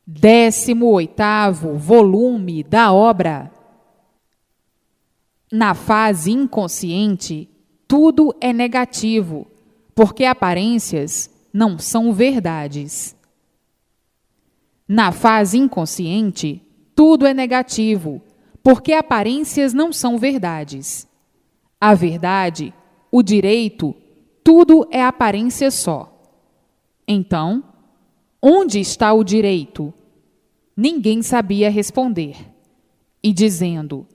18º volume da obra. Na fase inconsciente, tudo é negativo, porque aparências não são verdades. Na fase inconsciente, tudo é negativo, porque aparências não são verdades. A verdade, o direito, tudo é aparência só. Então, onde está o direito? Ninguém sabia responder. E dizendo: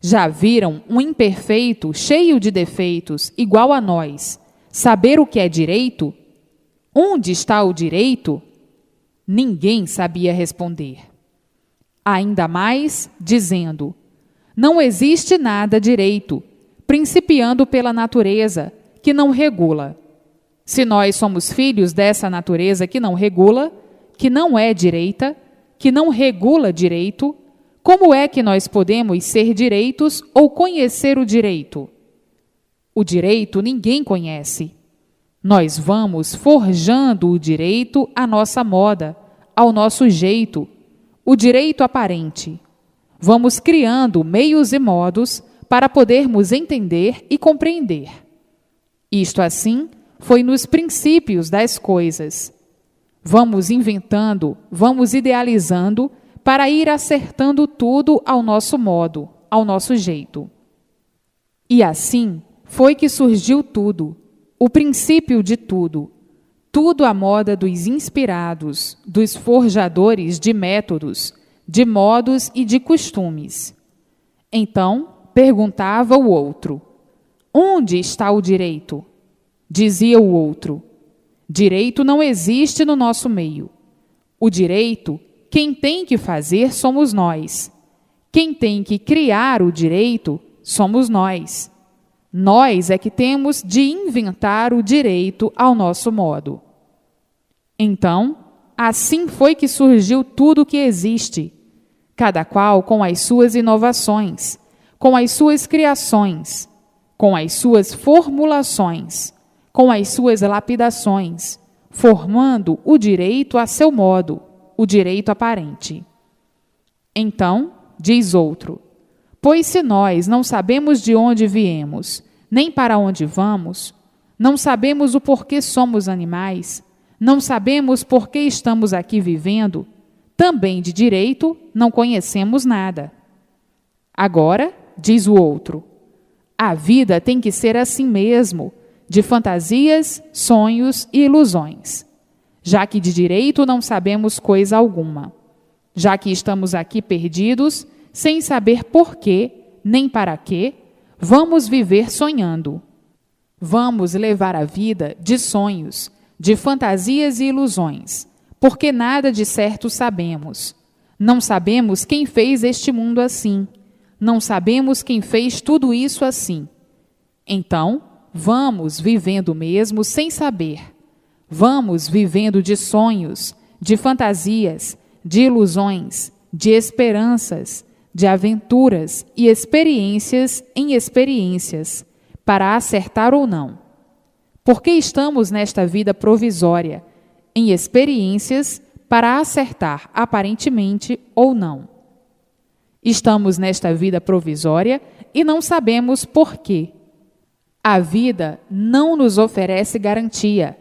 já viram um imperfeito cheio de defeitos, igual a nós, saber o que é direito? Onde está o direito? Ninguém sabia responder. Ainda mais, dizendo: não existe nada direito, principiando pela natureza, que não regula. Se nós somos filhos dessa natureza que não regula, que não é direita, que não regula direito, como é que nós podemos ser direitos ou conhecer o direito? O direito ninguém conhece. Nós vamos forjando o direito à nossa moda, ao nosso jeito, o direito aparente. Vamos criando meios e modos para podermos entender e compreender. Isto assim foi nos princípios das coisas. Vamos inventando, vamos idealizando para ir acertando tudo ao nosso modo, ao nosso jeito. E assim foi que surgiu tudo, o princípio de tudo, tudo à moda dos inspirados, dos forjadores de métodos, de modos e de costumes. Então, perguntava o outro: onde está o direito? Dizia o outro: direito não existe no nosso meio. O direito, quem tem que fazer somos nós. Quem tem que criar o direito somos nós. Nós é que temos de inventar o direito ao nosso modo. Então, assim foi que surgiu tudo o que existe, cada qual com as suas inovações, com as suas criações, com as suas formulações, com as suas lapidações, formando o direito a seu modo, o direito aparente. Então, diz outro: pois se nós não sabemos de onde viemos, nem para onde vamos, não sabemos o porquê somos animais, não sabemos por que estamos aqui vivendo, também de direito não conhecemos nada. Agora, diz o outro, a vida tem que ser assim mesmo, de fantasias, sonhos e ilusões, já que de direito não sabemos coisa alguma, já que estamos aqui perdidos, sem saber por quê, nem para quê, vamos viver sonhando. Vamos levar a vida de sonhos, de fantasias e ilusões, porque nada de certo sabemos. Não sabemos quem fez este mundo assim, não sabemos quem fez tudo isso assim. Então, vamos vivendo mesmo sem saber. Vamos vivendo de sonhos, de fantasias, de ilusões, de esperanças, de aventuras e experiências em experiências, para acertar ou não. Porque estamos nesta vida provisória, em experiências para acertar aparentemente ou não. Estamos nesta vida provisória e não sabemos por quê. A vida não nos oferece garantia.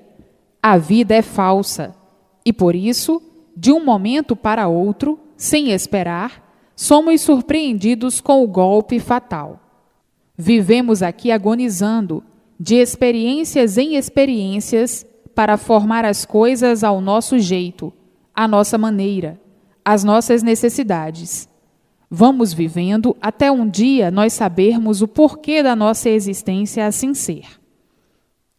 A vida é falsa e, por isso, de um momento para outro, sem esperar, somos surpreendidos com o golpe fatal. Vivemos aqui agonizando, de experiências em experiências, para formar as coisas ao nosso jeito, à nossa maneira, às nossas necessidades. Vamos vivendo até um dia nós sabermos o porquê da nossa existência assim ser.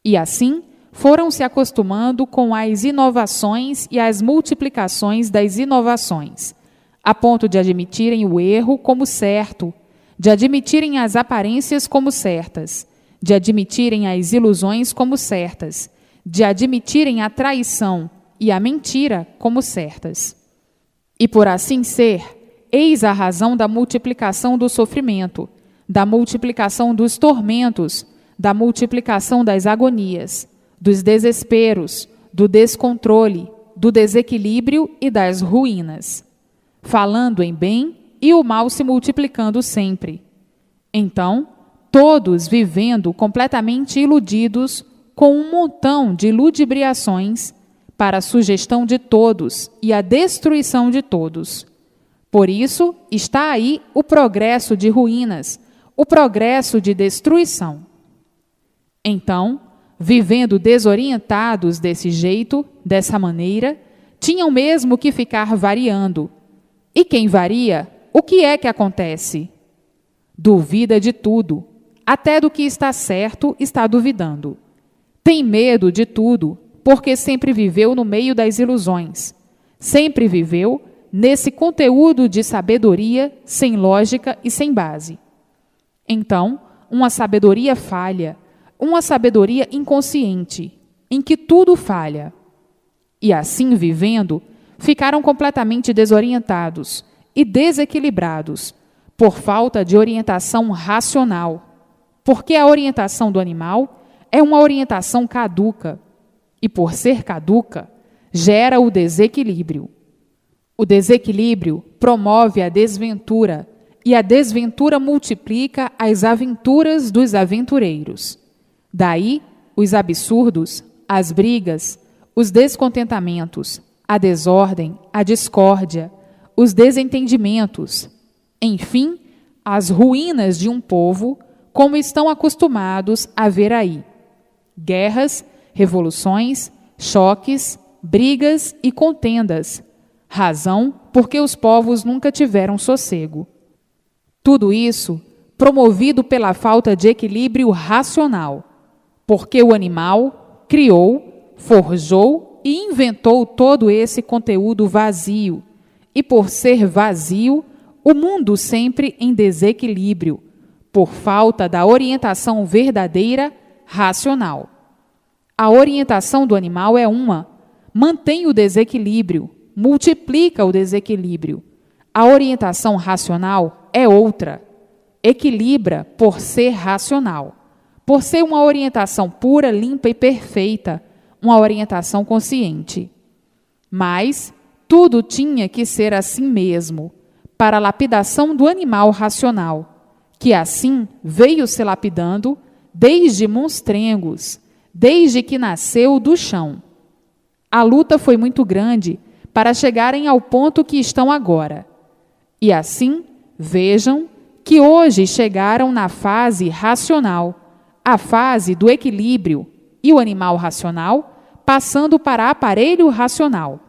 E assim foram se acostumando com as inovações e as multiplicações das inovações, a ponto de admitirem o erro como certo, de admitirem as aparências como certas, de admitirem as ilusões como certas, de admitirem a traição e a mentira como certas. E por assim ser, eis a razão da multiplicação do sofrimento, da multiplicação dos tormentos, da multiplicação das agonias, dos desesperos, do descontrole, do desequilíbrio e das ruínas, falando em bem e o mal se multiplicando sempre. Então, todos vivendo completamente iludidos com um montão de ludibriações para a sugestão de todos e a destruição de todos. Por isso, está aí o progresso de ruínas, o progresso de destruição. Então, vivendo desorientados desse jeito, dessa maneira, tinham mesmo que ficar variando. E quem varia, o que é que acontece? Duvida de tudo, até do que está certo está duvidando. Tem medo de tudo, porque sempre viveu no meio das ilusões. Sempre viveu nesse conteúdo de sabedoria sem lógica e sem base. Então, uma sabedoria falha, uma sabedoria inconsciente, em que tudo falha. E assim vivendo, ficaram completamente desorientados e desequilibrados, por falta de orientação racional, porque a orientação do animal é uma orientação caduca, e por ser caduca, gera o desequilíbrio. O desequilíbrio promove a desventura, e a desventura multiplica as aventuras dos aventureiros. Daí, os absurdos, as brigas, os descontentamentos, a desordem, a discórdia, os desentendimentos, enfim, as ruínas de um povo, como estão acostumados a ver aí. Guerras, revoluções, choques, brigas e contendas. Razão porque os povos nunca tiveram sossego. Tudo isso promovido pela falta de equilíbrio racional, porque o animal criou, forjou e inventou todo esse conteúdo vazio, e por ser vazio, o mundo sempre em desequilíbrio, por falta da orientação verdadeira racional. A orientação do animal é uma, mantém o desequilíbrio, multiplica o desequilíbrio. A orientação racional é outra, equilibra por ser racional, por ser uma orientação pura, limpa e perfeita, uma orientação consciente. Mas tudo tinha que ser assim mesmo, para a lapidação do animal racional, que assim veio se lapidando desde monstrengos, desde que nasceu do chão. A luta foi muito grande para chegarem ao ponto que estão agora. E assim, vejam que hoje chegaram na fase racional, a fase do equilíbrio, e o animal racional passando para aparelho racional,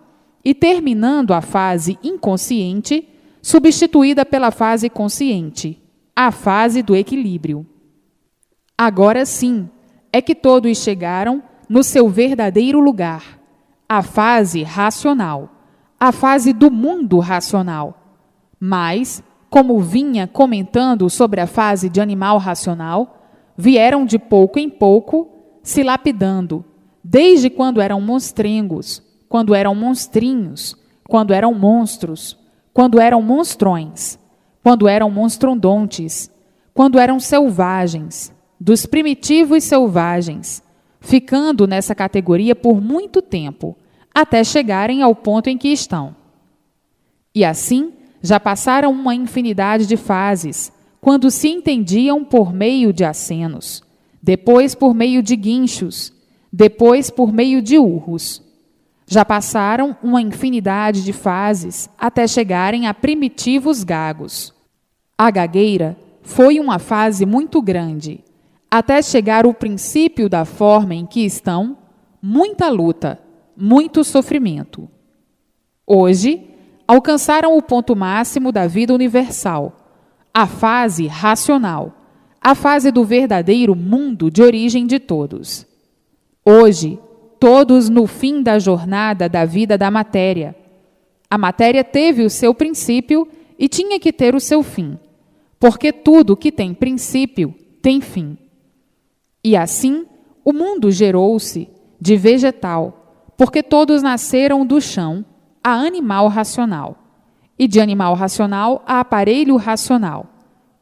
e terminando a fase inconsciente, substituída pela fase consciente, a fase do equilíbrio. Agora sim, é que todos chegaram no seu verdadeiro lugar, a fase racional, a fase do mundo racional. Mas, como vinha comentando sobre a fase de animal racional, vieram de pouco em pouco se lapidando, desde quando eram monstrengos, quando eram monstrinhos, quando eram monstros, quando eram monstrões, quando eram monstrondontes, quando eram selvagens, dos primitivos selvagens, ficando nessa categoria por muito tempo, até chegarem ao ponto em que estão. E assim, já passaram uma infinidade de fases, quando se entendiam por meio de acenos, depois por meio de guinchos, depois por meio de urros. Já passaram uma infinidade de fases até chegarem a primitivos gagos. A gagueira foi uma fase muito grande, até chegar o princípio da forma em que estão, muita luta, muito sofrimento. Hoje, alcançaram o ponto máximo da vida universal, a fase racional, a fase do verdadeiro mundo de origem de todos. Hoje, todos no fim da jornada da vida da matéria. A matéria teve o seu princípio e tinha que ter o seu fim, porque tudo que tem princípio tem fim. E assim, o mundo gerou-se de vegetal, porque todos nasceram do chão a animal racional, e de animal racional a aparelho racional,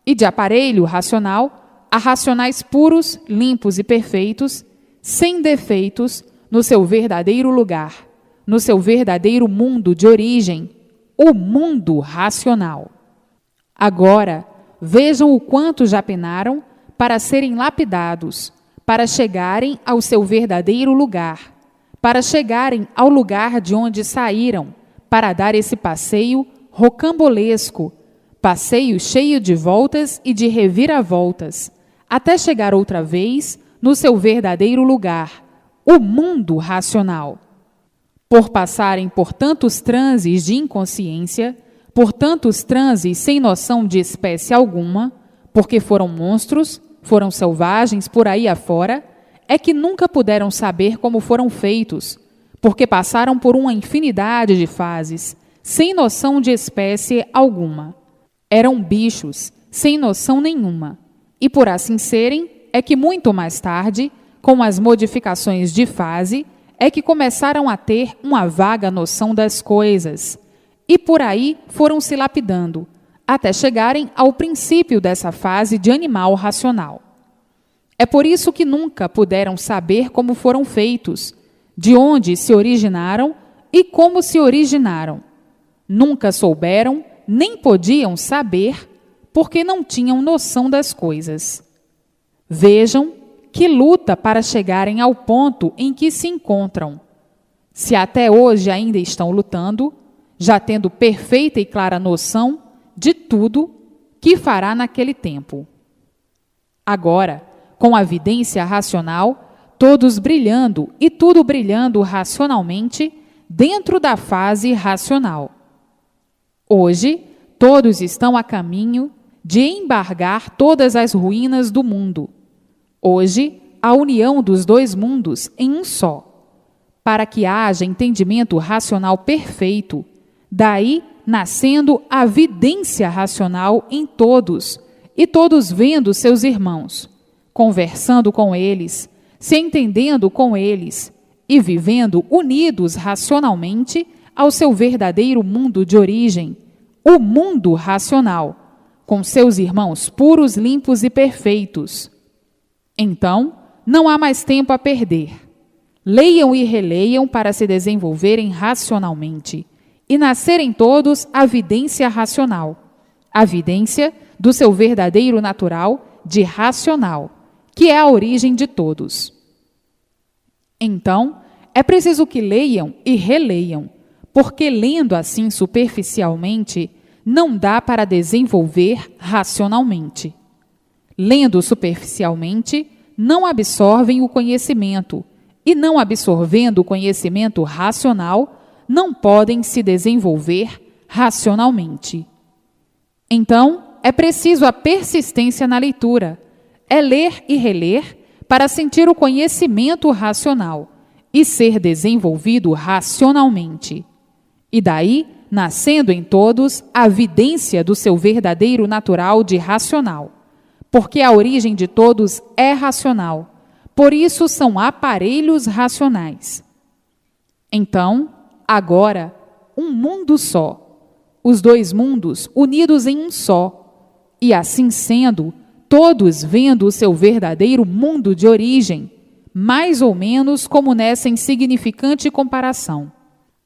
e de aparelho racional a racionais puros, limpos e perfeitos, sem defeitos, no seu verdadeiro lugar, no seu verdadeiro mundo de origem, o mundo racional. Agora, vejam o quanto já penaram para serem lapidados, para chegarem ao seu verdadeiro lugar, para chegarem ao lugar de onde saíram, para dar esse passeio rocambolesco, passeio cheio de voltas e de reviravoltas, até chegar outra vez no seu verdadeiro lugar, o mundo racional. Por passarem por tantos transes de inconsciência, por tantos transes sem noção de espécie alguma, porque foram monstros, foram selvagens por aí afora, é que nunca puderam saber como foram feitos, porque passaram por uma infinidade de fases, sem noção de espécie alguma. Eram bichos, sem noção nenhuma, e por assim serem, é que muito mais tarde, com as modificações de fase, é que começaram a ter uma vaga noção das coisas, e por aí foram se lapidando, até chegarem ao princípio dessa fase de animal racional. É por isso que nunca puderam saber como foram feitos, de onde se originaram e como se originaram. Nunca souberam, nem podiam saber, porque não tinham noção das coisas. Vejam que luta para chegarem ao ponto em que se encontram. Se até hoje ainda estão lutando, já tendo perfeita e clara noção de tudo que fará naquele tempo. Agora, com a vidência racional, todos brilhando e tudo brilhando racionalmente dentro da fase racional. Hoje, todos estão a caminho de embargar todas as ruínas do mundo. Hoje, a união dos dois mundos em um só, para que haja entendimento racional perfeito, daí nascendo a vidência racional em todos, e todos vendo seus irmãos, conversando com eles, se entendendo com eles e vivendo unidos racionalmente ao seu verdadeiro mundo de origem, o mundo racional, com seus irmãos puros, limpos e perfeitos. Então, não há mais tempo a perder. Leiam e releiam para se desenvolverem racionalmente e nascerem todos a vidência racional, a vidência do seu verdadeiro natural de racional, que é a origem de todos. Então, é preciso que leiam e releiam, porque lendo assim superficialmente, não dá para desenvolver racionalmente. Lendo superficialmente, não absorvem o conhecimento, e não absorvendo o conhecimento racional, não podem se desenvolver racionalmente. Então, é preciso a persistência na leitura, é ler e reler para sentir o conhecimento racional e ser desenvolvido racionalmente. E daí, nascendo em todos a vidência do seu verdadeiro natural de racional, porque a origem de todos é racional, por isso são aparelhos racionais. Então, agora, um mundo só, os dois mundos unidos em um só, e assim sendo, todos vendo o seu verdadeiro mundo de origem, mais ou menos como nessa insignificante comparação.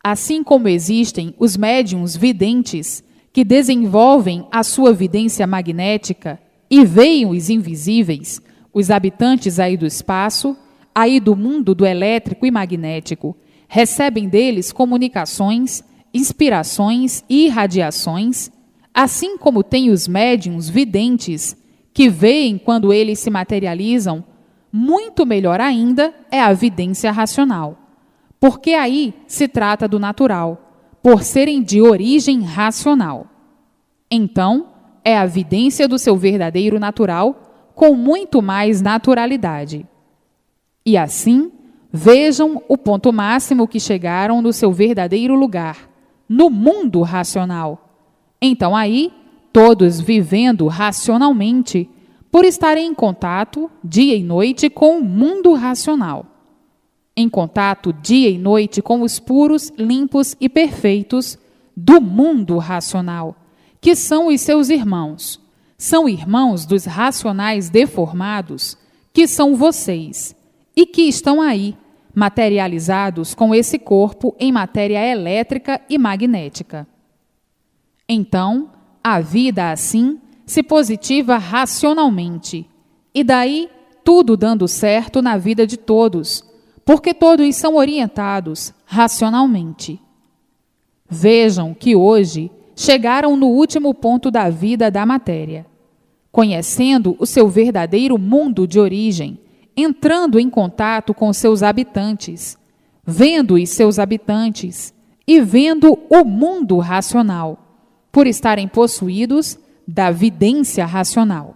Assim como existem os médiuns videntes que desenvolvem a sua vidência magnética e veem os invisíveis, os habitantes aí do espaço, aí do mundo do elétrico e magnético, recebem deles comunicações, inspirações e irradiações, assim como tem os médiuns videntes que veem quando eles se materializam, muito melhor ainda é a vidência racional, porque aí se trata do natural, por serem de origem racional. Então, é a vidência do seu verdadeiro natural com muito mais naturalidade. E assim, vejam o ponto máximo que chegaram no seu verdadeiro lugar, no mundo racional. Então aí, todos vivendo racionalmente, por estarem em contato, dia e noite, com o mundo racional. Em contato, dia e noite, com os puros, limpos e perfeitos do mundo racional, que são os seus irmãos. São irmãos dos racionais deformados, que são vocês, e que estão aí, materializados com esse corpo em matéria elétrica e magnética. Então, a vida assim se positiva racionalmente, e daí tudo dando certo na vida de todos, porque todos são orientados racionalmente. Vejam que hoje chegaram no último ponto da vida da matéria, conhecendo o seu verdadeiro mundo de origem, entrando em contato com seus habitantes, vendo os seus habitantes e vendo o mundo racional, por estarem possuídos da vidência racional.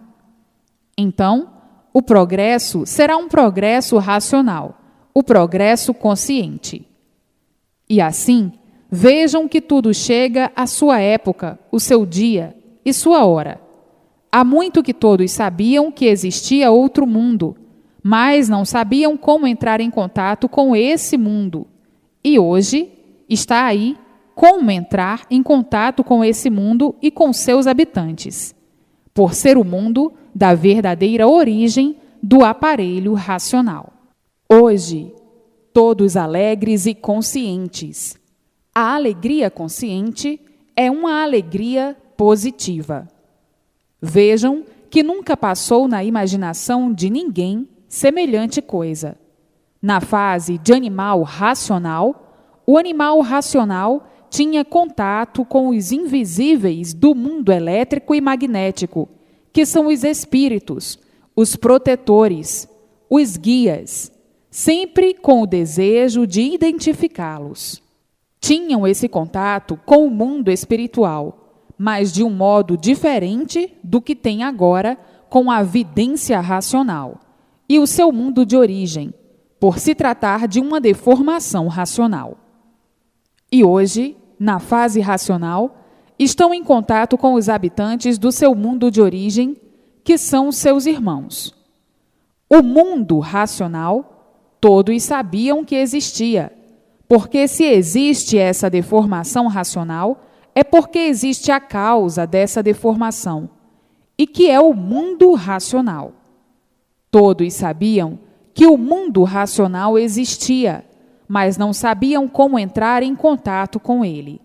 Então, o progresso será um progresso racional, o progresso consciente. E assim, vejam que tudo chega à sua época, o seu dia e sua hora. Há muito que todos sabiam que existia outro mundo, mas não sabiam como entrar em contato com esse mundo. E hoje está aí como entrar em contato com esse mundo e com seus habitantes, por ser o mundo da verdadeira origem do aparelho racional. Hoje, todos alegres e conscientes. A alegria consciente é uma alegria positiva. Vejam que nunca passou na imaginação de ninguém semelhante coisa. Na fase de animal racional, o animal racional tinha contato com os invisíveis do mundo elétrico e magnético, que são os espíritos, os protetores, os guias, sempre com o desejo de identificá-los. Tinham esse contato com o mundo espiritual, mas de um modo diferente do que tem agora com a vidência racional e o seu mundo de origem, por se tratar de uma deformação racional. E hoje, na fase racional, estão em contato com os habitantes do seu mundo de origem, que são seus irmãos. O mundo racional, todos sabiam que existia, porque se existe essa deformação racional, é porque existe a causa dessa deformação, e que é o mundo racional. Todos sabiam que o mundo racional existia, mas não sabiam como entrar em contato com ele.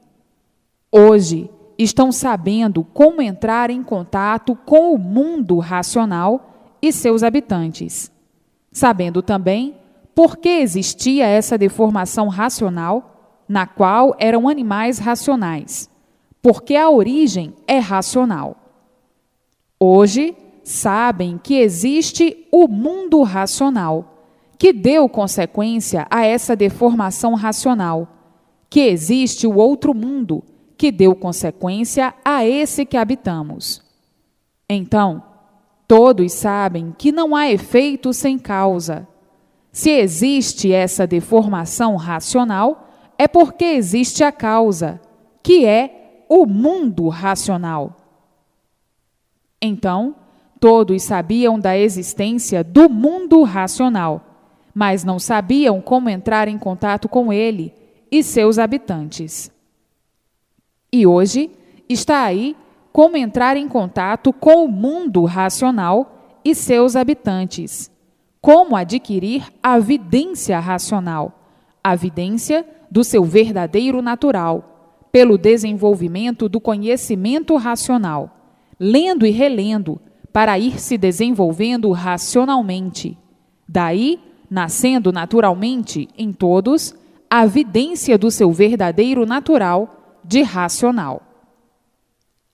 Hoje, estão sabendo como entrar em contato com o mundo racional e seus habitantes, sabendo também por que existia essa deformação racional, na qual eram animais racionais, porque a origem é racional. Hoje, sabem que existe o mundo racional, que deu consequência a essa deformação racional, que existe o outro mundo, que deu consequência a esse que habitamos. Então, todos sabem que não há efeito sem causa. Se existe essa deformação racional, é porque existe a causa, que é o mundo racional. Então, todos sabiam da existência do mundo racional, mas não sabiam como entrar em contato com ele e seus habitantes. E hoje está aí como entrar em contato com o mundo racional e seus habitantes, como adquirir a vidência racional, a vidência do seu verdadeiro natural, pelo desenvolvimento do conhecimento racional, lendo e relendo, para ir se desenvolvendo racionalmente. Daí, nascendo naturalmente em todos a vidência do seu verdadeiro natural de racional.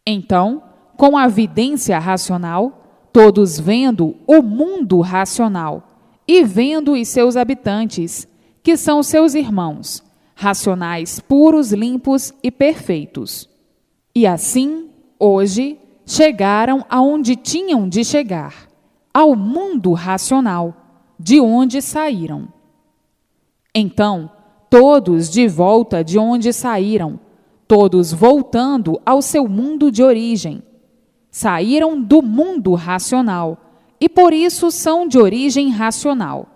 Então, com a vidência racional, todos vendo o mundo racional e vendo os seus habitantes, que são seus irmãos, racionais puros, limpos e perfeitos. E assim, hoje, chegaram aonde tinham de chegar, ao mundo racional, de onde saíram. Então, todos de volta de onde saíram, todos voltando ao seu mundo de origem. Saíram do mundo racional e por isso são de origem racional.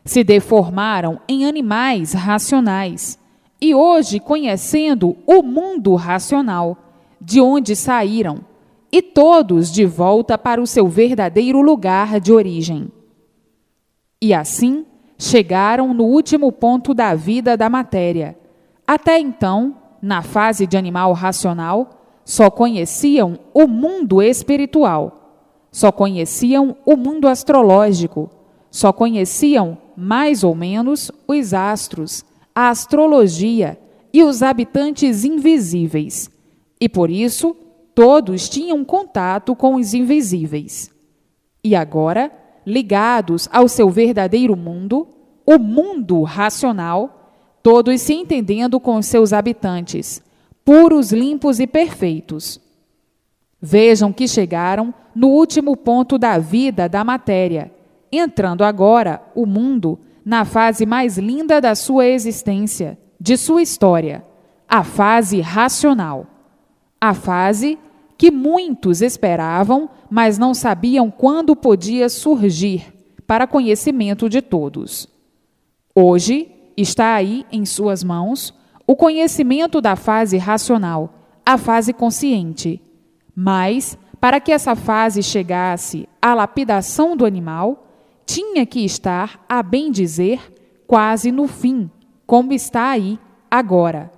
Se deformaram em animais racionais e hoje, conhecendo o mundo racional, de onde saíram, e todos de volta para o seu verdadeiro lugar de origem. E assim, chegaram no último ponto da vida da matéria. Até então, na fase de animal racional, só conheciam o mundo espiritual, só conheciam o mundo astrológico, só conheciam, mais ou menos, os astros, a astrologia e os habitantes invisíveis. E por isso, todos tinham contato com os invisíveis. E agora, ligados ao seu verdadeiro mundo, o mundo racional, todos se entendendo com seus habitantes, puros, limpos e perfeitos. Vejam que chegaram no último ponto da vida da matéria, entrando agora o mundo na fase mais linda da sua existência, de sua história, a fase racional. A fase que muitos esperavam, mas não sabiam quando podia surgir para conhecimento de todos. Hoje está aí em suas mãos o conhecimento da fase racional, a fase consciente. Mas, para que essa fase chegasse à lapidação do animal, tinha que estar, a bem dizer, quase no fim, como está aí agora.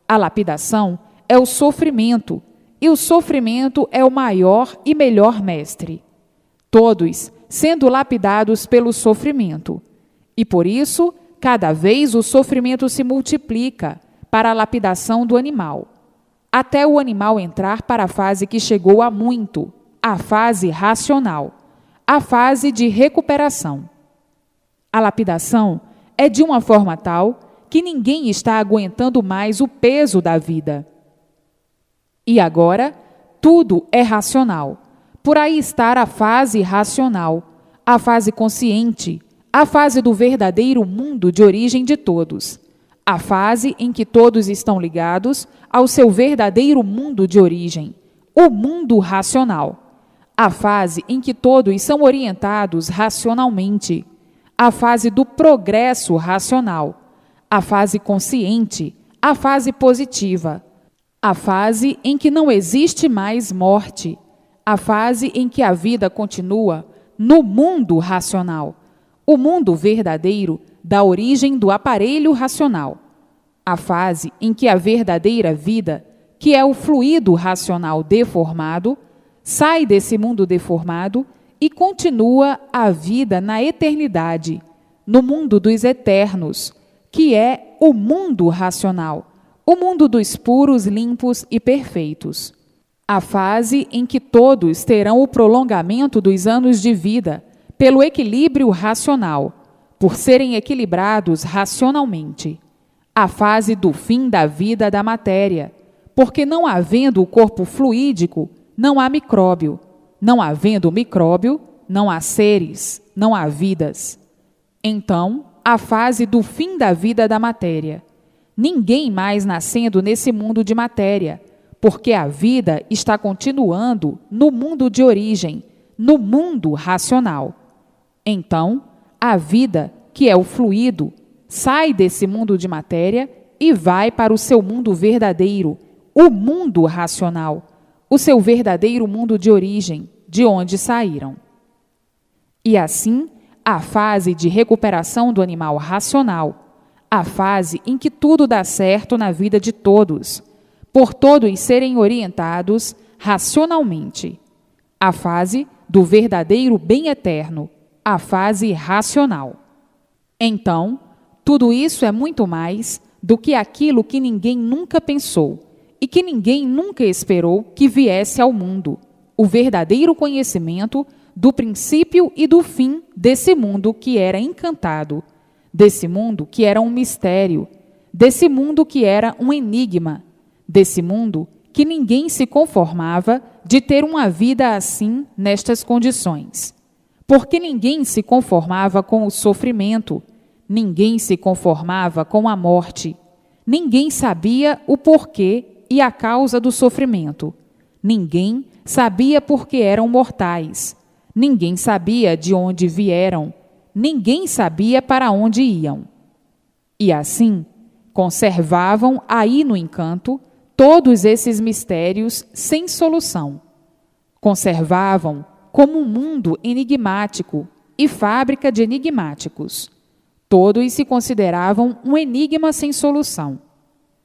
A lapidação é o sofrimento, e o sofrimento é o maior e melhor mestre. Todos sendo lapidados pelo sofrimento. E por isso, cada vez o sofrimento se multiplica para a lapidação do animal, até o animal entrar para a fase que chegou há muito, a fase racional, a fase de recuperação. A lapidação é de uma forma tal que ninguém está aguentando mais o peso da vida. E agora, tudo é racional. Por aí está a fase racional, a fase consciente, a fase do verdadeiro mundo de origem de todos, a fase em que todos estão ligados ao seu verdadeiro mundo de origem, o mundo racional, a fase em que todos são orientados racionalmente, a fase do progresso racional, a fase consciente, a fase positiva, a fase em que não existe mais morte, a fase em que a vida continua no mundo racional, o mundo verdadeiro da origem do aparelho racional, a fase em que a verdadeira vida, que é o fluido racional deformado, sai desse mundo deformado e continua a vida na eternidade, no mundo dos eternos, que é o mundo racional, o mundo dos puros, limpos e perfeitos. A fase em que todos terão o prolongamento dos anos de vida pelo equilíbrio racional, por serem equilibrados racionalmente. A fase do fim da vida da matéria, porque não havendo o corpo fluídico, não há micróbio. Não havendo micróbio, não há seres, não há vidas. Então, a fase do fim da vida da matéria. Ninguém mais nascendo nesse mundo de matéria, porque a vida está continuando no mundo de origem, no mundo racional. Então, a vida, que é o fluido, sai desse mundo de matéria e vai para o seu mundo verdadeiro, o mundo racional, o seu verdadeiro mundo de origem, de onde saíram. E assim, a fase de recuperação do animal racional, a fase em que tudo dá certo na vida de todos, por todos serem orientados racionalmente. A fase do verdadeiro bem eterno, a fase racional. Então, tudo isso é muito mais do que aquilo que ninguém nunca pensou e que ninguém nunca esperou que viesse ao mundo, o verdadeiro conhecimento do princípio e do fim desse mundo que era encantado, desse mundo que era um mistério, desse mundo que era um enigma, desse mundo que ninguém se conformava de ter uma vida assim, nestas condições. Porque ninguém se conformava com o sofrimento, ninguém se conformava com a morte, ninguém sabia o porquê e a causa do sofrimento, ninguém sabia por que eram mortais, ninguém sabia de onde vieram, ninguém sabia para onde iam. E assim, conservavam aí no encanto todos esses mistérios sem solução. Conservavam como um mundo enigmático e fábrica de enigmáticos. Todos se consideravam um enigma sem solução.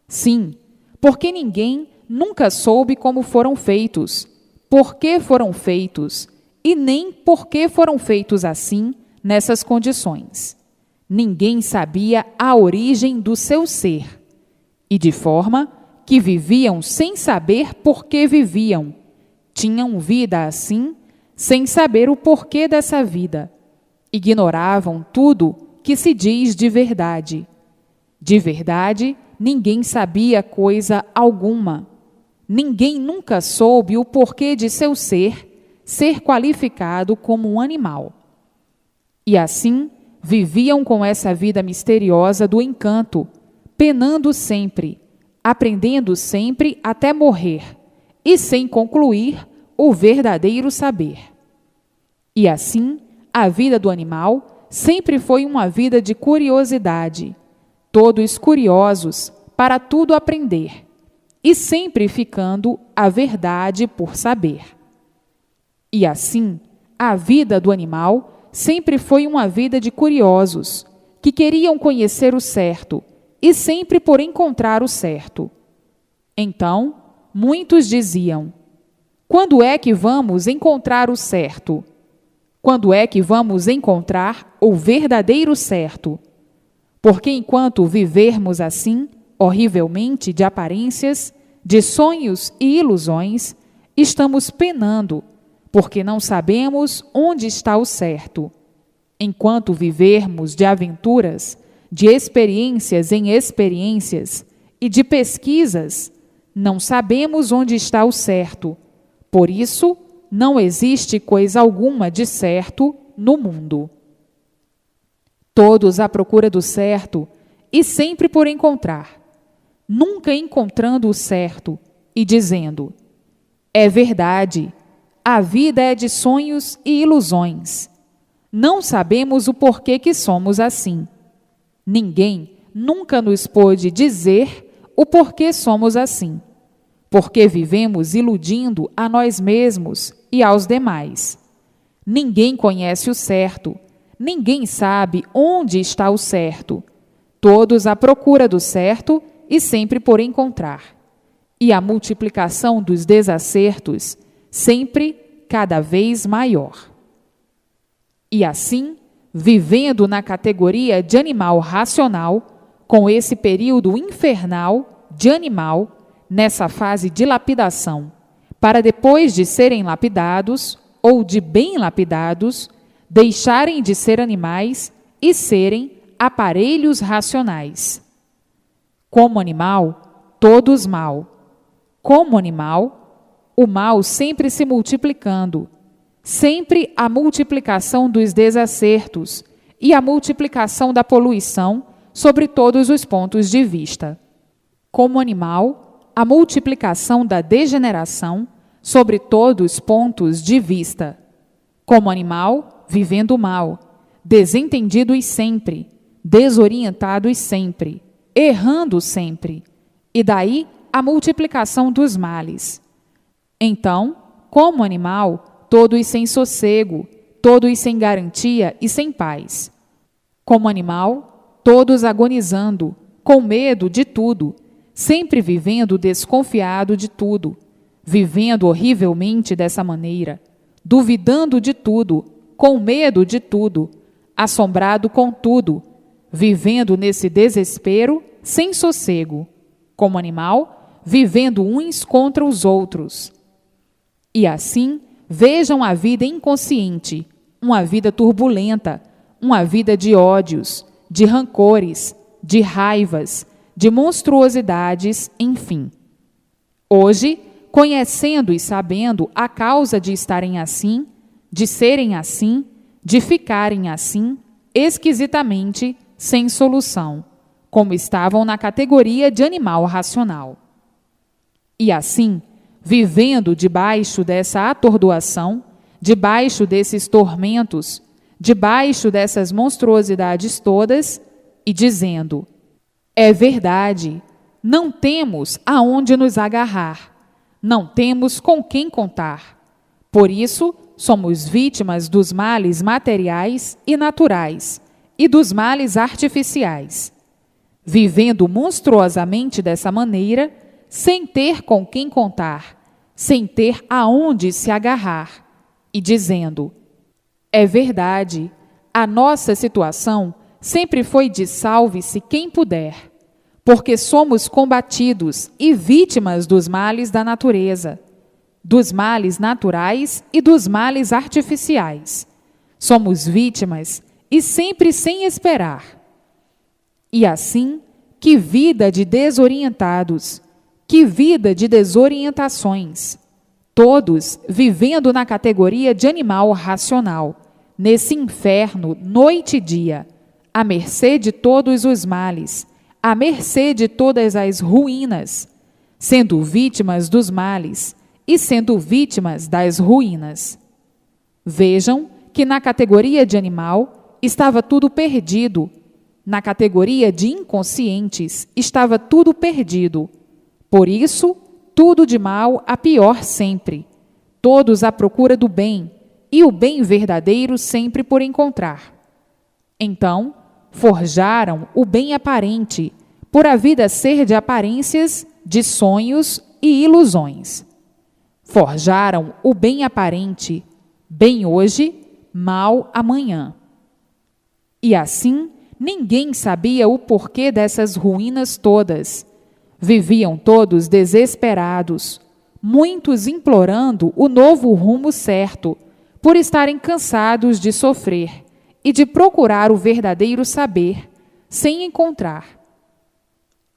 Sim, porque ninguém nunca soube como foram feitos, por que foram feitos, e nem por que foram feitos assim, nessas condições. Ninguém sabia a origem do seu ser, e de forma que viviam sem saber por que viviam. Tinham vida assim, sem saber o porquê dessa vida. Ignoravam tudo que se diz de verdade. De verdade, ninguém sabia coisa alguma. Ninguém nunca soube o porquê de seu ser qualificado como um animal. E assim, viviam com essa vida misteriosa do encanto, penando sempre, aprendendo sempre até morrer, e sem concluir o verdadeiro saber. E assim, a vida do animal sempre foi uma vida de curiosidade, todos curiosos para tudo aprender, e sempre ficando a verdade por saber. E assim, a vida do animal sempre foi uma vida de curiosos, que queriam conhecer o certo, e sempre por encontrar o certo. Então, muitos diziam: quando é que vamos encontrar o certo? Quando é que vamos encontrar o verdadeiro certo? Porque enquanto vivermos assim, horrivelmente de aparências, de sonhos e ilusões, estamos penando, porque não sabemos onde está o certo. Enquanto vivermos de aventuras, de experiências em experiências e de pesquisas, não sabemos onde está o certo. Por isso, não existe coisa alguma de certo no mundo. Todos à procura do certo e sempre por encontrar, nunca encontrando o certo e dizendo: é verdade, a vida é de sonhos e ilusões. Não sabemos o porquê que somos assim. Ninguém nunca nos pôde dizer o porquê somos assim, porque vivemos iludindo a nós mesmos e aos demais. Ninguém conhece o certo, ninguém sabe onde está o certo. Todos à procura do certo e sempre por encontrar. E a multiplicação dos desacertos sempre cada vez maior. E assim, vivendo na categoria de animal racional, com esse período infernal de animal, nessa fase de lapidação, para depois de serem lapidados, ou de bem lapidados, deixarem de ser animais e serem aparelhos racionais. Como animal, todos mal. Como animal, o mal sempre se multiplicando, sempre a multiplicação dos desacertos e a multiplicação da poluição sobre todos os pontos de vista. Como animal, a multiplicação da degeneração sobre todos os pontos de vista. Como animal, vivendo mal, desentendidos sempre, desorientados sempre, errando sempre, e daí a multiplicação dos males. Então, como animal, todos sem sossego, todos sem garantia e sem paz. Como animal, todos agonizando, com medo de tudo, sempre vivendo desconfiado de tudo, vivendo horrivelmente dessa maneira, duvidando de tudo, com medo de tudo, assombrado com tudo, vivendo nesse desespero sem sossego, como animal, vivendo uns contra os outros. E assim, vejam a vida inconsciente, uma vida turbulenta, uma vida de ódios, de rancores, de raivas, de monstruosidades, enfim. Hoje, conhecendo e sabendo a causa de estarem assim, de serem assim, de ficarem assim, esquisitamente, sem solução, como estavam na categoria de animal racional. E assim, vivendo debaixo dessa atordoação, debaixo desses tormentos, debaixo dessas monstruosidades todas, e dizendo: é verdade, não temos aonde nos agarrar, não temos com quem contar. Por isso, somos vítimas dos males materiais e naturais, e dos males artificiais, vivendo monstruosamente dessa maneira, sem ter com quem contar, sem ter aonde se agarrar, e dizendo: é verdade, a nossa situação sempre foi de salve-se quem puder, porque somos combatidos e vítimas dos males da natureza, dos males naturais e dos males artificiais. Somos vítimas e sempre sem esperar. E assim, que vida de desorientados, que vida de desorientações, todos vivendo na categoria de animal racional, nesse inferno, noite e dia, à mercê de todos os males, à mercê de todas as ruínas, sendo vítimas dos males e sendo vítimas das ruínas. Vejam que na categoria de animal estava tudo perdido, na categoria de inconscientes estava tudo perdido. Por isso, tudo de mal a pior sempre, todos à procura do bem, e o bem verdadeiro sempre por encontrar. Então, forjaram o bem aparente, por a vida ser de aparências, de sonhos e ilusões. Forjaram o bem aparente, bem hoje, mal amanhã. E assim, ninguém sabia o porquê dessas ruínas todas. Viviam todos desesperados, muitos implorando o novo rumo certo, por estarem cansados de sofrer e de procurar o verdadeiro saber, sem encontrar.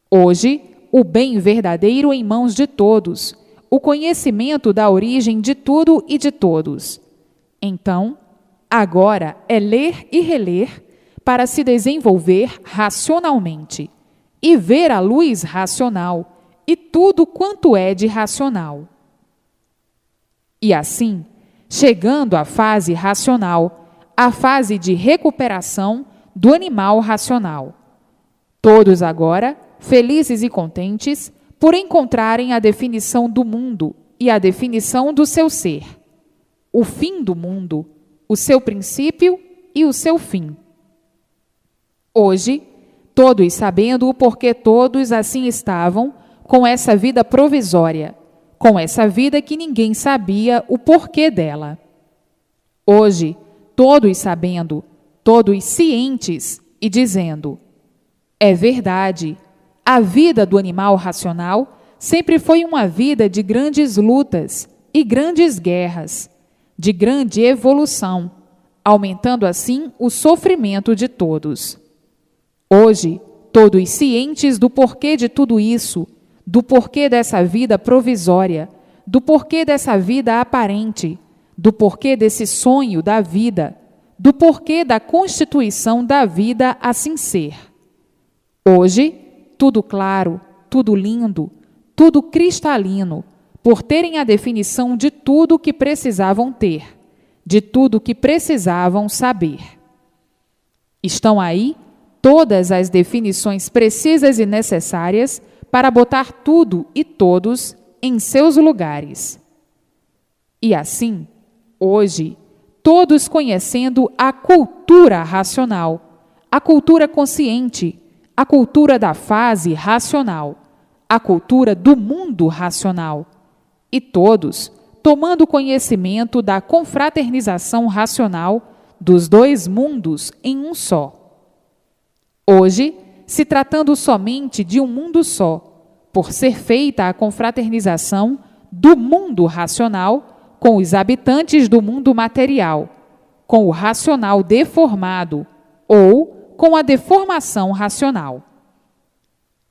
Hoje, o bem verdadeiro em mãos de todos, o conhecimento da origem de tudo e de todos. Então, agora é ler e reler para se desenvolver racionalmente e ver a luz racional e tudo quanto é de racional. E assim, chegando à fase racional, à fase de recuperação do animal racional. Todos agora, felizes e contentes, por encontrarem a definição do mundo e a definição do seu ser, o fim do mundo, o seu princípio e o seu fim. Hoje, todos sabendo o porquê todos assim estavam com essa vida provisória, com essa vida que ninguém sabia o porquê dela. Hoje, todos sabendo, todos cientes e dizendo: é verdade, a vida do animal racional sempre foi uma vida de grandes lutas e grandes guerras, de grande evolução, aumentando assim o sofrimento de todos. Hoje, todos cientes do porquê de tudo isso, do porquê dessa vida provisória, do porquê dessa vida aparente, do porquê desse sonho da vida, do porquê da constituição da vida assim ser. Hoje, tudo claro, tudo lindo, tudo cristalino, por terem a definição de tudo o que precisavam ter, de tudo o que precisavam saber. Estão aí todas as definições precisas e necessárias para botar tudo e todos em seus lugares. E assim, hoje, todos conhecendo a cultura racional, a cultura consciente, a cultura da fase racional, a cultura do mundo racional, e todos tomando conhecimento da confraternização racional dos dois mundos em um só. Hoje, se tratando somente de um mundo só, por ser feita a confraternização do mundo racional com os habitantes do mundo material, com o racional deformado ou com a deformação racional.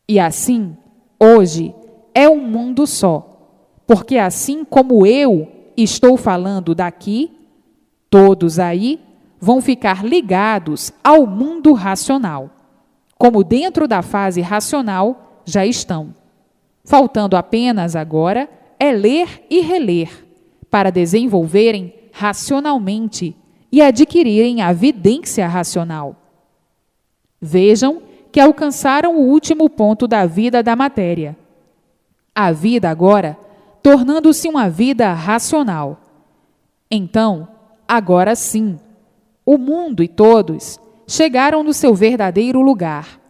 E assim, hoje, é um mundo só, porque assim como eu estou falando daqui, todos aí vão ficar ligados ao mundo racional, como dentro da fase racional já estão. Faltando apenas agora é ler e reler, para desenvolverem racionalmente e adquirirem a vidência racional. Vejam que alcançaram o último ponto da vida da matéria. A vida agora tornando-se uma vida racional. Então, agora sim, o mundo e todos chegaram no seu verdadeiro lugar,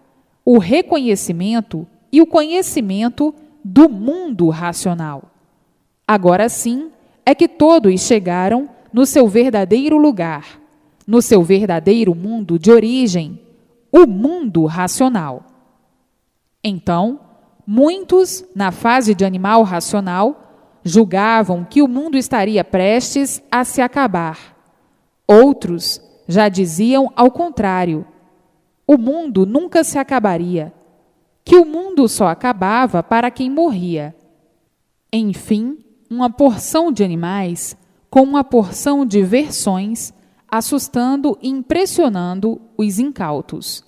o reconhecimento e o conhecimento do mundo racional. Agora sim é que todos chegaram no seu verdadeiro lugar, no seu verdadeiro mundo de origem, o mundo racional. Então, muitos, na fase de animal racional, julgavam que o mundo estaria prestes a se acabar. Outros já diziam ao contrário: o mundo nunca se acabaria, que o mundo só acabava para quem morria. Enfim, uma porção de animais com uma porção de versões, assustando e impressionando os incautos.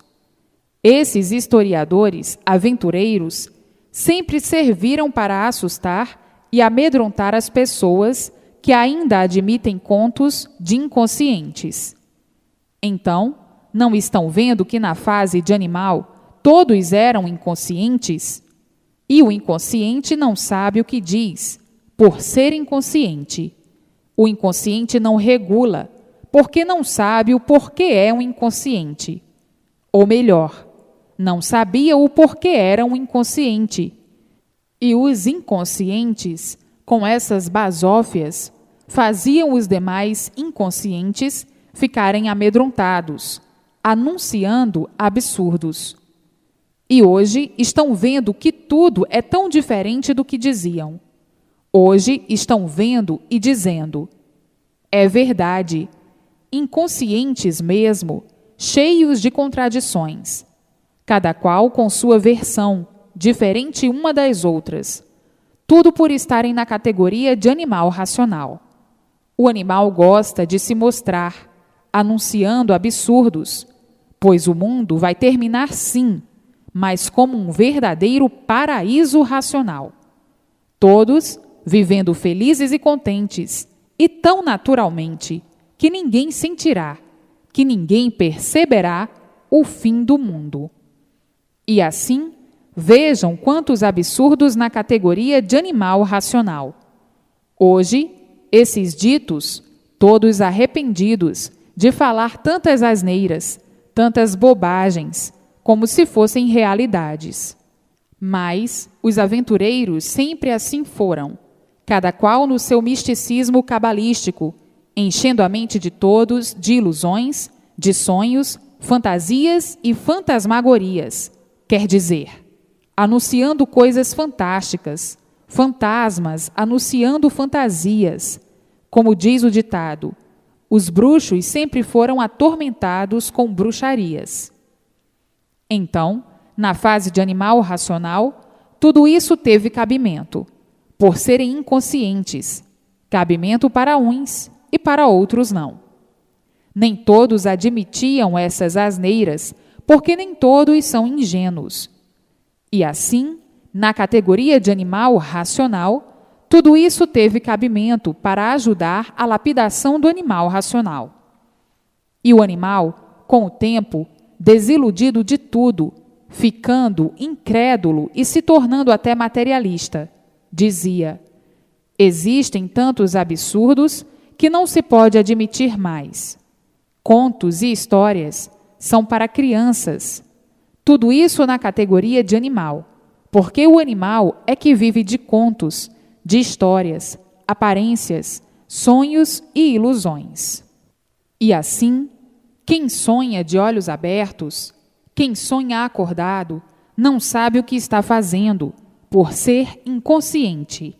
Esses historiadores aventureiros sempre serviram para assustar e amedrontar as pessoas que ainda admitem contos de inconscientes. Então, não estão vendo que na fase de animal todos eram inconscientes? E o inconsciente não sabe o que diz, por ser inconsciente. O inconsciente não regula, porque não sabe o porquê é um inconsciente. Ou melhor, não sabia o porquê era um inconsciente. E os inconscientes, com essas basófias, faziam os demais inconscientes ficarem amedrontados, anunciando absurdos. E hoje estão vendo que tudo é tão diferente do que diziam. Hoje estão vendo e dizendo: é verdade, inconscientes mesmo, cheios de contradições, cada qual com sua versão, diferente uma das outras, tudo por estarem na categoria de animal racional. O animal gosta de se mostrar, anunciando absurdos, pois o mundo vai terminar sim, mas como um verdadeiro paraíso racional. Todos vivendo felizes e contentes, e tão naturalmente, que ninguém sentirá, que ninguém perceberá o fim do mundo. E assim, vejam quantos absurdos na categoria de animal racional. Hoje, esses ditos, todos arrependidos de falar tantas asneiras, tantas bobagens, como se fossem realidades. Mas os aventureiros sempre assim foram, cada qual no seu misticismo cabalístico, enchendo a mente de todos de ilusões, de sonhos, fantasias e fantasmagorias, quer dizer, anunciando coisas fantásticas, fantasmas anunciando fantasias. Como diz o ditado, os bruxos sempre foram atormentados com bruxarias. Então, na fase de animal racional, tudo isso teve cabimento, por serem inconscientes, cabimento para uns e para outros não. Nem todos admitiam essas asneiras, porque nem todos são ingênuos. E assim, na categoria de animal racional, tudo isso teve cabimento para ajudar a lapidação do animal racional. E o animal, com o tempo, desiludido de tudo, ficando incrédulo e se tornando até materialista, dizia: existem tantos absurdos que não se pode admitir mais. Contos e histórias são para crianças. Tudo isso na categoria de animal, porque o animal é que vive de contos, de histórias, aparências, sonhos e ilusões. E assim, quem sonha de olhos abertos, quem sonha acordado, não sabe o que está fazendo, por ser inconsciente.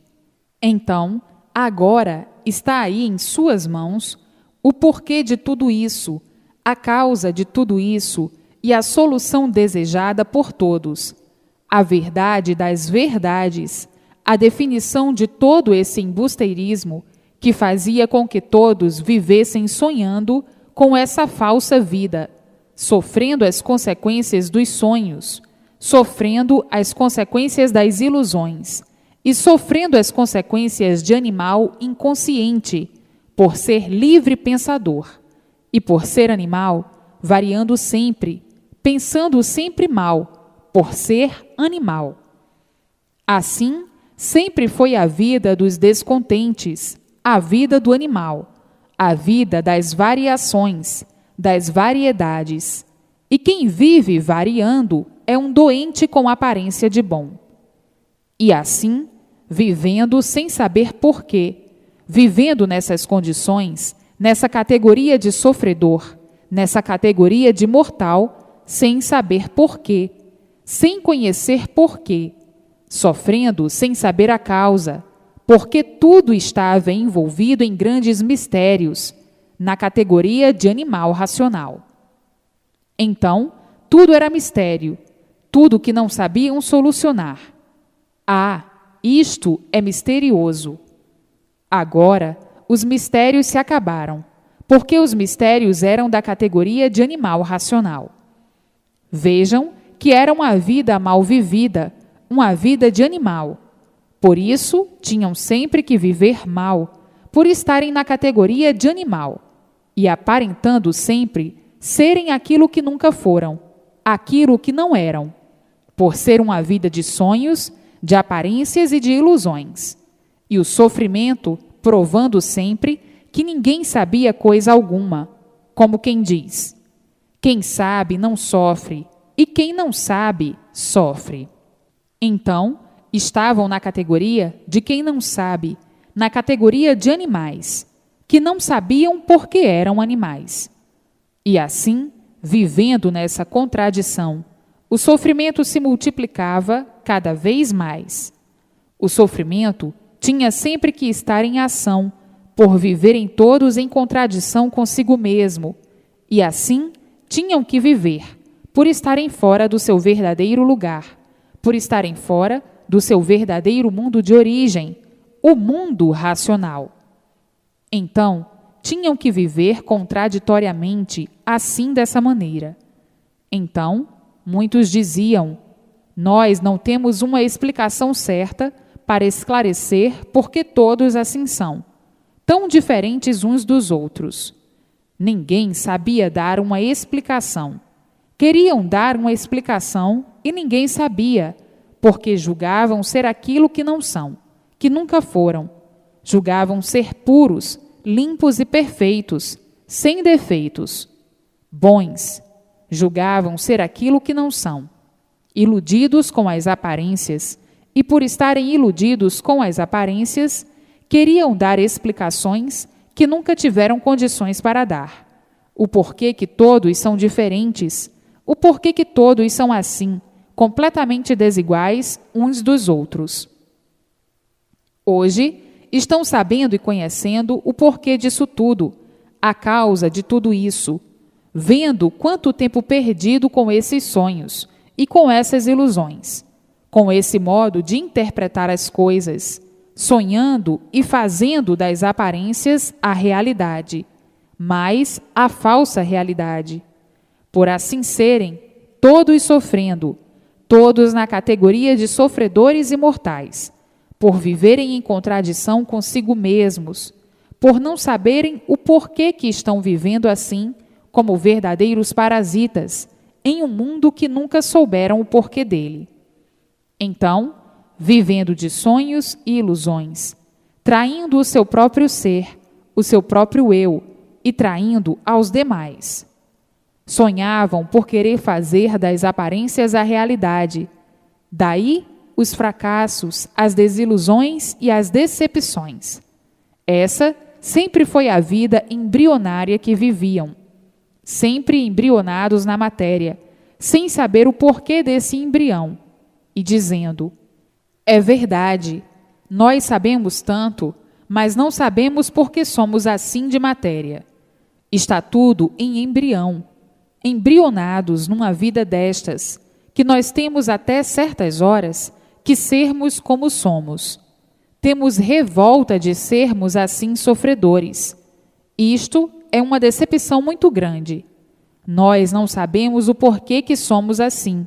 Então, agora está aí em suas mãos o porquê de tudo isso, a causa de tudo isso e a solução desejada por todos, a verdade das verdades, a definição de todo esse embusteirismo que fazia com que todos vivessem sonhando com essa falsa vida, sofrendo as consequências dos sonhos, sofrendo as consequências das ilusões e sofrendo as consequências de animal inconsciente, por ser livre pensador, e por ser animal, variando sempre, pensando sempre mal, por ser animal. Assim, sempre foi a vida dos descontentes, a vida do animal, a vida das variações, das variedades, e quem vive variando é um doente com aparência de bom. E assim, vivendo sem saber porquê, vivendo nessas condições, nessa categoria de sofredor, nessa categoria de mortal, sem saber porquê, sem conhecer porquê, sofrendo sem saber a causa, porque tudo estava envolvido em grandes mistérios, na categoria de animal racional. Então, tudo era mistério, tudo que não sabiam solucionar. Ah, isto é misterioso. Agora, os mistérios se acabaram, porque os mistérios eram da categoria de animal racional. Vejam que era uma vida mal vivida, uma vida de animal. Por isso, tinham sempre que viver mal, por estarem na categoria de animal, e aparentando sempre serem aquilo que nunca foram, aquilo que não eram, por ser uma vida de sonhos, de aparências e de ilusões, e o sofrimento provando sempre que ninguém sabia coisa alguma, como quem diz: quem sabe não sofre, e quem não sabe, sofre. Então, estavam na categoria de quem não sabe, na categoria de animais, que não sabiam por que eram animais. E assim, vivendo nessa contradição, o sofrimento se multiplicava cada vez mais. O sofrimento tinha sempre que estar em ação, por viverem todos em contradição consigo mesmo, e assim tinham que viver, por estarem fora do seu verdadeiro lugar, por estarem fora do seu verdadeiro mundo de origem, o mundo racional. Então, tinham que viver contraditoriamente assim dessa maneira. Então, muitos diziam: nós não temos uma explicação certa para esclarecer por que todos assim são, tão diferentes uns dos outros. Ninguém sabia dar uma explicação. Queriam dar uma explicação e ninguém sabia, porque julgavam ser aquilo que não são, que nunca foram. Julgavam ser puros, limpos e perfeitos, sem defeitos. Bons, julgavam ser aquilo que não são. Iludidos com as aparências, e por estarem iludidos com as aparências, queriam dar explicações que nunca tiveram condições para dar. O porquê que todos são diferentes, o porquê que todos são assim, completamente desiguais uns dos outros. Hoje, estão sabendo e conhecendo o porquê disso tudo, a causa de tudo isso, vendo quanto tempo perdido com esses sonhos e com essas ilusões, com esse modo de interpretar as coisas, sonhando e fazendo das aparências a realidade, mas a falsa realidade. Por assim serem, todos sofrendo, todos na categoria de sofredores imortais, por viverem em contradição consigo mesmos, por não saberem o porquê que estão vivendo assim, como verdadeiros parasitas, em um mundo que nunca souberam o porquê dele. Então, vivendo de sonhos e ilusões, traindo o seu próprio ser, o seu próprio eu, e traindo aos demais. Sonhavam por querer fazer das aparências a realidade. Daí os fracassos, as desilusões e as decepções. Essa sempre foi a vida embrionária que viviam, sempre embrionados na matéria, sem saber o porquê desse embrião, e dizendo: é verdade, nós sabemos tanto, mas não sabemos por que somos assim de matéria. Está tudo em embrião, embrionados numa vida destas, que nós temos até certas horas que sermos como somos. Temos revolta de sermos assim sofredores. Isto é uma decepção muito grande. Nós não sabemos o porquê que somos assim.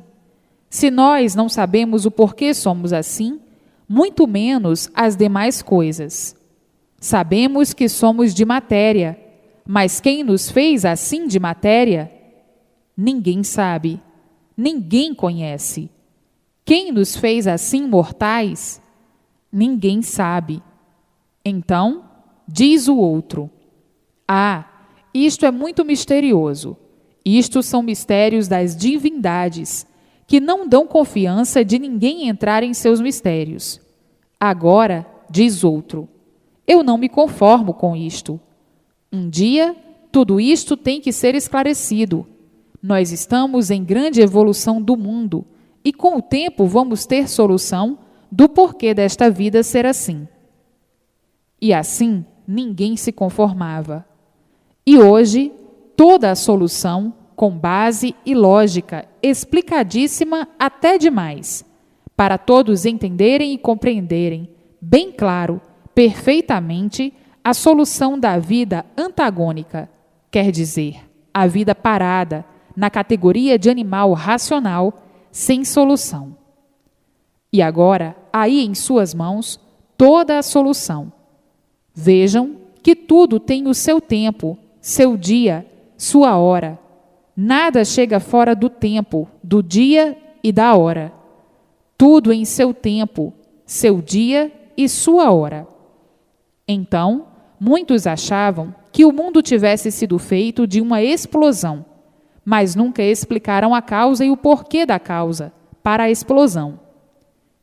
Se nós não sabemos o porquê somos assim, muito menos as demais coisas. Sabemos que somos de matéria, mas quem nos fez assim de matéria? Ninguém sabe, ninguém conhece. Quem nos fez assim mortais? Ninguém sabe. Então, diz o outro: ah, isto é muito misterioso. Isto são mistérios das divindades, que não dão confiança de ninguém entrar em seus mistérios. Agora, diz outro, eu não me conformo com isto. Um dia, tudo isto tem que ser esclarecido. Nós estamos em grande evolução do mundo e com o tempo vamos ter solução do porquê desta vida ser assim. E assim, ninguém se conformava. E hoje, toda a solução, com base e lógica, explicadíssima até demais, para todos entenderem e compreenderem, bem claro, perfeitamente, a solução da vida antagônica, quer dizer, a vida parada, na categoria de animal racional, sem solução. E agora, aí em suas mãos, toda a solução. Vejam que tudo tem o seu tempo, seu dia, sua hora. Nada chega fora do tempo, do dia e da hora. Tudo em seu tempo, seu dia e sua hora. Então, muitos achavam que o mundo tivesse sido feito de uma explosão, mas nunca explicaram a causa e o porquê da causa para a explosão.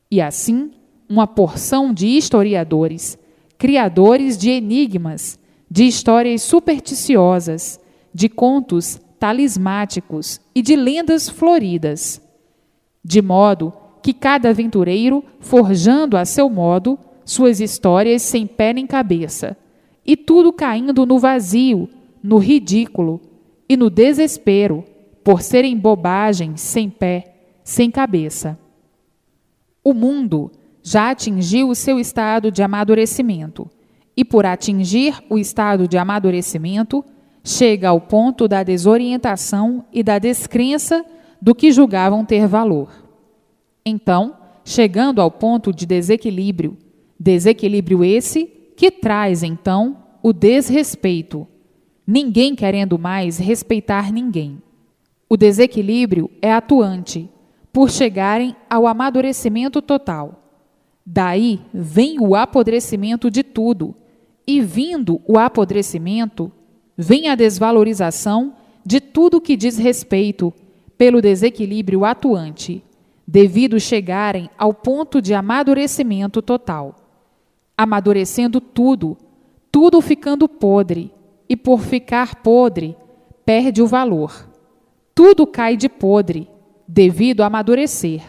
E assim, uma porção de historiadores, criadores de enigmas, de histórias supersticiosas, de contos talismáticos e de lendas floridas, de modo que cada aventureiro, forjando a seu modo, suas histórias sem pé nem cabeça, e tudo caindo no vazio, no ridículo e no desespero, por serem bobagens sem pé, sem cabeça. O mundo já atingiu o seu estado de amadurecimento, e por atingir o estado de amadurecimento, chega ao ponto da desorientação e da descrença do que julgavam ter valor. Então, chegando ao ponto de desequilíbrio, desequilíbrio esse que traz, então, o desrespeito, ninguém querendo mais respeitar ninguém. O desequilíbrio é atuante, por chegarem ao amadurecimento total. Daí vem o apodrecimento de tudo, e vindo o apodrecimento, vem a desvalorização de tudo que diz respeito, pelo desequilíbrio atuante, devido chegarem ao ponto de amadurecimento total. Amadurecendo tudo, tudo ficando podre, e por ficar podre, perde o valor. Tudo cai de podre, devido a amadurecer,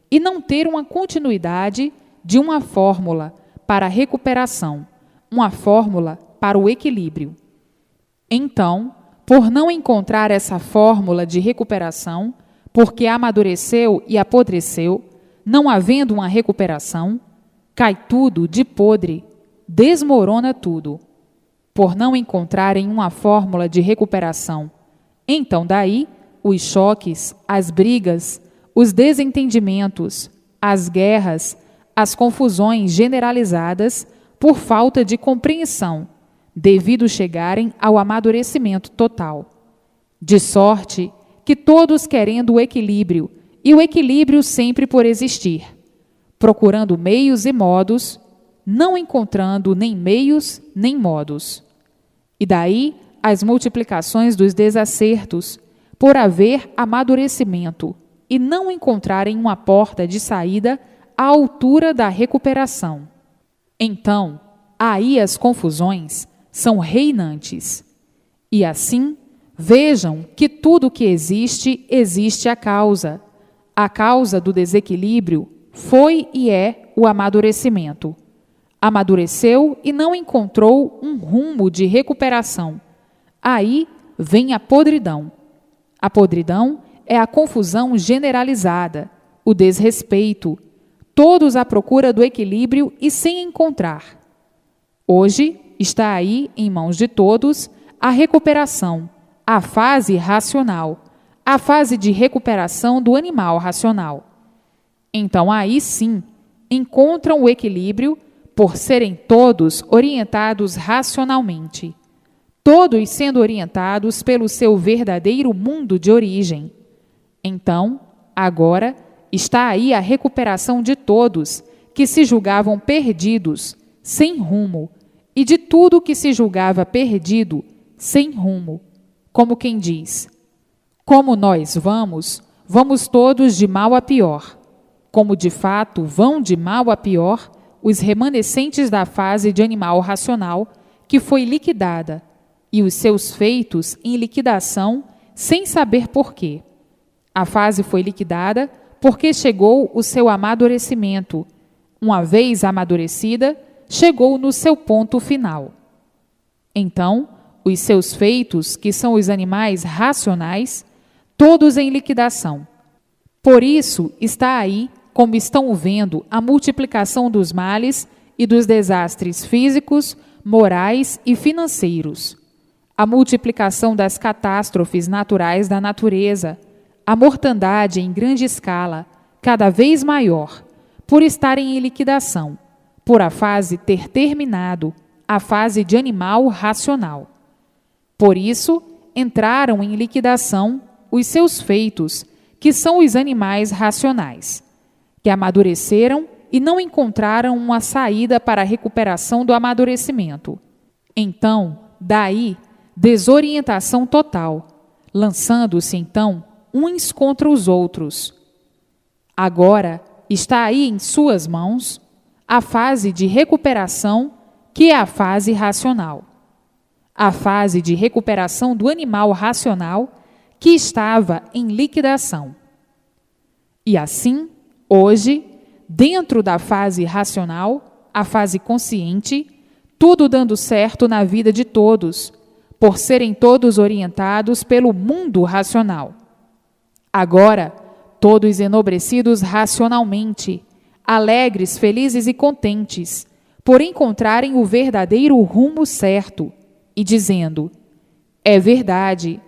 e não ter uma continuidade de uma fórmula para a recuperação, uma fórmula para o equilíbrio. Então, por não encontrar essa fórmula de recuperação, porque amadureceu e apodreceu, não havendo uma recuperação, cai tudo de podre, desmorona tudo. Por não encontrarem uma fórmula de recuperação, então daí os choques, as brigas, os desentendimentos, as guerras, as confusões generalizadas por falta de compreensão, devido chegarem ao amadurecimento total. De sorte que todos querendo o equilíbrio, e o equilíbrio sempre por existir, procurando meios e modos, não encontrando nem meios nem modos. E daí as multiplicações dos desacertos, por haver amadurecimento e não encontrarem uma porta de saída à altura da recuperação. Então, aí as confusões são reinantes. E assim, vejam que tudo que existe, existe a causa. A causa do desequilíbrio foi e é o amadurecimento. Amadureceu e não encontrou um rumo de recuperação. Aí vem a podridão. A podridão é a confusão generalizada, o desrespeito, todos à procura do equilíbrio e sem encontrar. Hoje está aí, em mãos de todos, a recuperação, a fase racional, a fase de recuperação do animal racional. Então aí sim, encontram o equilíbrio por serem todos orientados racionalmente, todos sendo orientados pelo seu verdadeiro mundo de origem. Então, agora, está aí a recuperação de todos que se julgavam perdidos, sem rumo, e de tudo que se julgava perdido, sem rumo, como quem diz: como nós vamos, vamos todos de mal a pior. Como de fato vão de mal a pior os remanescentes da fase de animal racional que foi liquidada, e os seus feitos em liquidação sem saber porquê. A fase foi liquidada porque chegou o seu amadurecimento. Uma vez amadurecida, chegou no seu ponto final. Então, os seus feitos, que são os animais racionais, todos em liquidação. Por isso está aí, como estão vendo, a multiplicação dos males e dos desastres físicos, morais e financeiros. A multiplicação das catástrofes naturais da natureza, a mortandade em grande escala, cada vez maior, por estarem em liquidação, por a fase ter terminado, a fase de animal racional. Por isso, entraram em liquidação os seus feitos, que são os animais racionais, que amadureceram e não encontraram uma saída para a recuperação do amadurecimento. Então, daí, desorientação total, lançando-se então uns contra os outros. Agora está aí em suas mãos a fase de recuperação, que é a fase racional. A fase de recuperação do animal racional, que estava em liquidação. E assim, hoje, dentro da fase racional, a fase consciente, tudo dando certo na vida de todos, por serem todos orientados pelo mundo racional. Agora, todos enobrecidos racionalmente, alegres, felizes e contentes, por encontrarem o verdadeiro rumo certo, e dizendo: é verdade,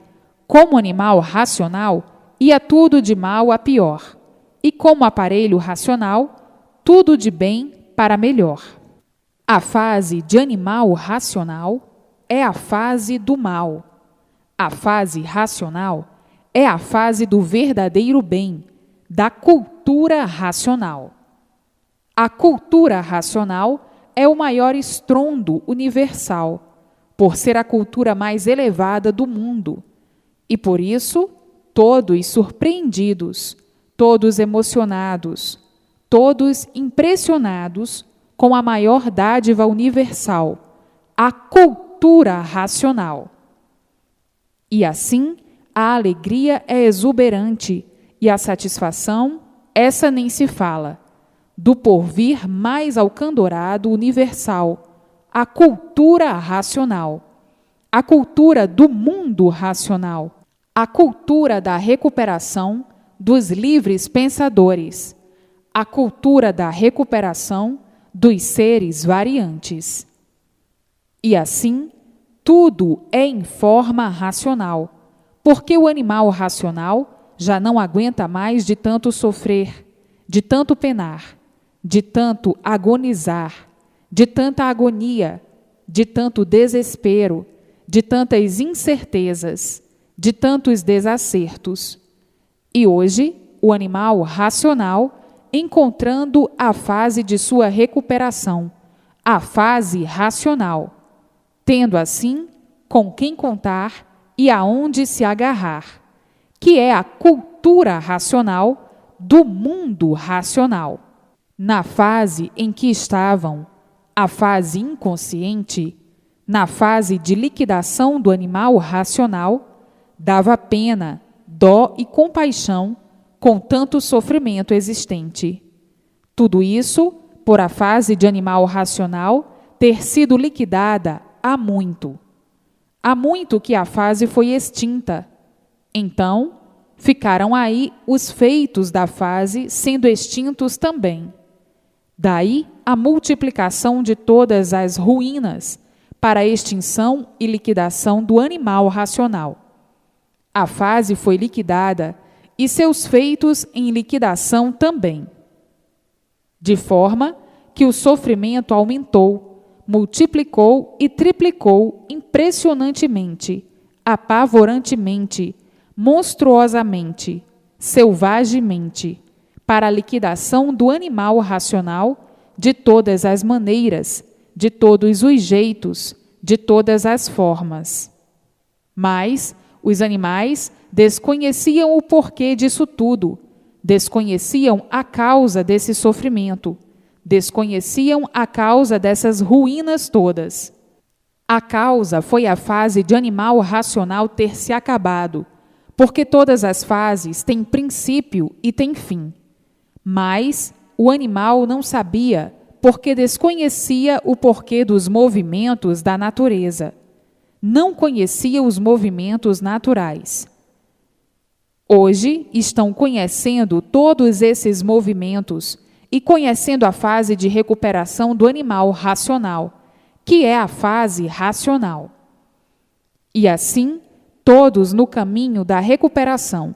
como animal racional, ia tudo de mal a pior, e como aparelho racional, tudo de bem para melhor. A fase de animal racional é a fase do mal. A fase racional é a fase do verdadeiro bem, da cultura racional. A cultura racional é o maior estrondo universal, por ser a cultura mais elevada do mundo, e por isso todos surpreendidos, todos emocionados, todos impressionados com a maior dádiva universal, a cultura racional. E assim, a alegria é exuberante e a satisfação, essa nem se fala, do porvir mais alcandorado universal, a cultura racional, a cultura do mundo racional, a cultura da recuperação dos livres pensadores, a cultura da recuperação dos seres variantes. E assim, tudo é em forma racional, porque o animal racional já não aguenta mais de tanto sofrer, de tanto penar, de tanto agonizar, de tanta agonia, de tanto desespero, de tantas incertezas, de tantos desacertos. E hoje, o animal racional, encontrando a fase de sua recuperação, a fase racional, tendo assim com quem contar e aonde se agarrar, que é a cultura racional do mundo racional. Na fase em que estavam, a fase inconsciente, na fase de liquidação do animal racional, dava pena, dó e compaixão com tanto sofrimento existente. Tudo isso por a fase de animal racional ter sido liquidada há muito. Há muito que a fase foi extinta. Então, ficaram aí os feitos da fase sendo extintos também. Daí a multiplicação de todas as ruínas para a extinção e liquidação do animal racional. A fase foi liquidada e seus feitos em liquidação também. De forma que o sofrimento aumentou, multiplicou e triplicou impressionantemente, apavorantemente, monstruosamente, selvagemente, para a liquidação do animal racional de todas as maneiras, de todos os jeitos, de todas as formas. Mas os animais desconheciam o porquê disso tudo, desconheciam a causa desse sofrimento, desconheciam a causa dessas ruínas todas. A causa foi a fase de animal racional ter se acabado, porque todas as fases têm princípio e têm fim. Mas o animal não sabia, porque desconhecia o porquê dos movimentos da natureza. Não conhecia os movimentos naturais. Hoje estão conhecendo todos esses movimentos e conhecendo a fase de recuperação do animal racional, que é a fase racional. E assim, todos no caminho da recuperação,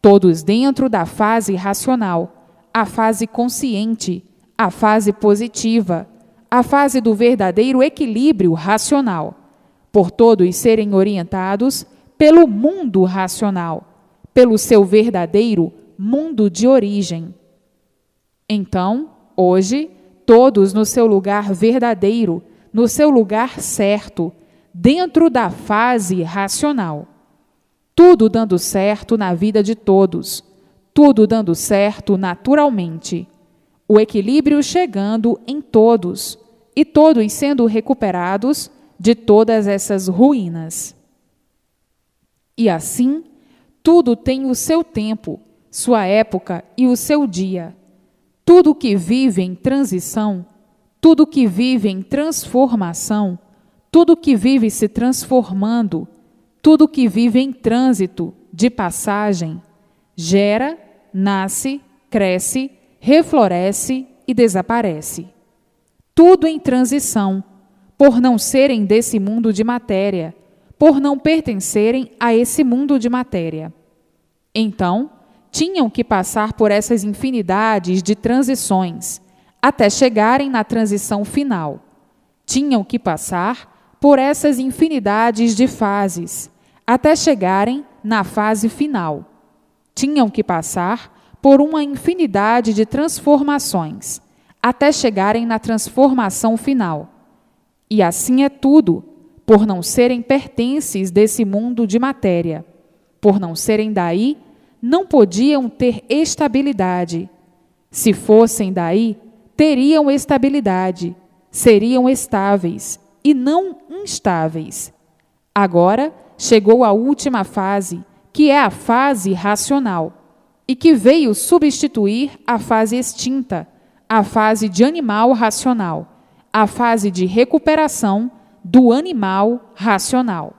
todos dentro da fase racional, a fase consciente, a fase positiva, a fase do verdadeiro equilíbrio racional, por todos serem orientados pelo mundo racional, pelo seu verdadeiro mundo de origem. Então, hoje, todos no seu lugar verdadeiro, no seu lugar certo, dentro da fase racional. Tudo dando certo na vida de todos, tudo dando certo naturalmente. O equilíbrio chegando em todos, e todos sendo recuperados de todas essas ruínas. E assim, tudo tem o seu tempo, sua época e o seu dia. Tudo que vive em transição, tudo que vive em transformação, tudo que vive se transformando, tudo que vive em trânsito, de passagem, gera, nasce, cresce, refloresce e desaparece. Tudo em transição, por não serem desse mundo de matéria, por não pertencerem a esse mundo de matéria. Então, tinham que passar por essas infinidades de transições, até chegarem na transição final. Tinham que passar por essas infinidades de fases, até chegarem na fase final. Tinham que passar por uma infinidade de transformações, até chegarem na transformação final. E assim é tudo, por não serem pertences desse mundo de matéria. Por não serem daí, não podiam ter estabilidade. Se fossem daí, teriam estabilidade, seriam estáveis e não instáveis. Agora chegou a última fase, que é a fase racional, e que veio substituir a fase extinta, a fase de animal racional, a fase de recuperação do animal racional.